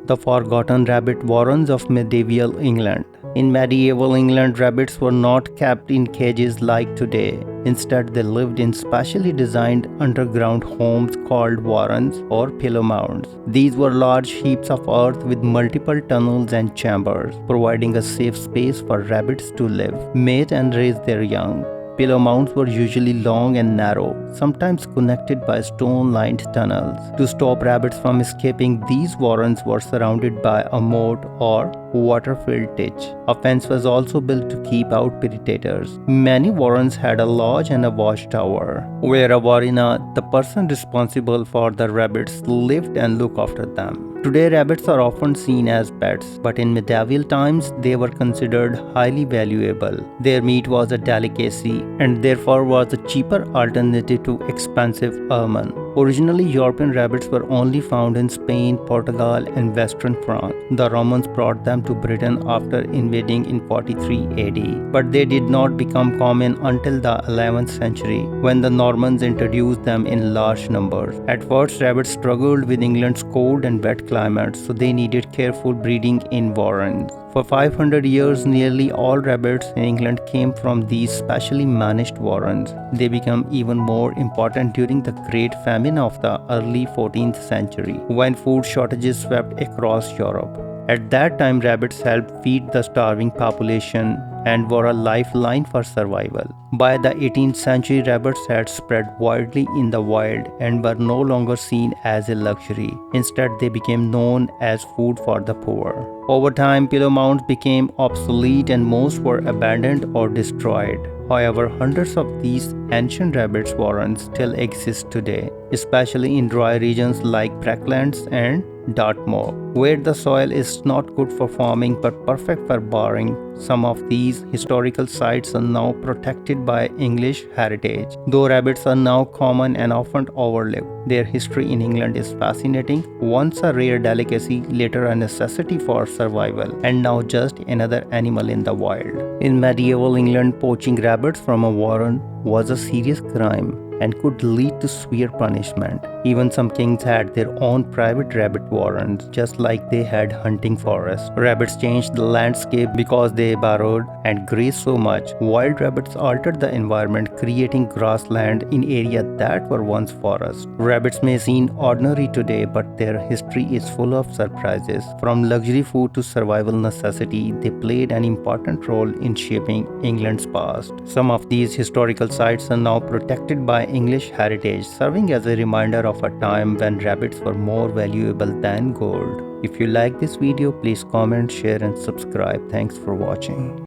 The forgotten rabbit warrens of medieval England. In medieval England, rabbits were not kept in cages like today. Instead, they lived in specially designed underground homes called warrens or pillow mounds. These were large heaps of earth with multiple tunnels and chambers, providing a safe space for rabbits to live, mate, and raise their young. Pillow mounds were usually long and narrow, sometimes connected by stone-lined tunnels. To stop rabbits from escaping, these warrens were surrounded by a moat or water-filled ditch. A fence was also built to keep out predators. Many warrens had a lodge and a watchtower, where a warrena, the person responsible for the rabbits, lived and looked after them. Today, rabbits are often seen as pets, but in medieval times, they were considered highly valuable. Their meat was a delicacy and therefore was a cheaper alternative to expensive ermine. Originally, European rabbits were only found in Spain, Portugal, and western France. The Romans brought them to Britain after invading in 43 AD, but they did not become common until the 11th century when the Normans introduced them in large numbers. At first, rabbits struggled with England's cold and wet climate, so they needed careful breeding in warrens. For 500 years, nearly all rabbits in England came from these specially managed warrens. They became even more important during the Great Famine of the early 14th century, when food shortages swept across Europe. At that time, rabbits helped feed the starving population and were a lifeline for survival. By the 18th century, rabbits had spread widely in the wild and were no longer seen as a luxury. Instead, they became known as food for the poor. Over time, pillow mounds became obsolete and most were abandoned or destroyed. However, hundreds of these ancient rabbits warrens still exist today, especially in dry regions like Bracklands and Dartmoor, where the soil is not good for farming but perfect for burrowing. Some of these historical sites are now protected by English heritage. Though rabbits are now common and often overlooked, their history in England is fascinating. Once a rare delicacy, later a necessity for survival, and now just another animal in the wild. In medieval England, poaching rabbits from a warren was a serious crime and could lead to severe punishment. Even some kings had their own private rabbit warrens, just like they had hunting forests. Rabbits changed the landscape because they burrowed and grazed so much. Wild rabbits altered the environment, creating grassland in areas that were once forests. Rabbits may seem ordinary today, but their history is full of surprises. From luxury food to survival necessity, they played an important role in shaping England's past. Some of these historical sites are now protected by English heritage, serving as a reminder of a time when rabbits were more valuable than gold. If you like this video, please comment, share and subscribe. Thanks for watching.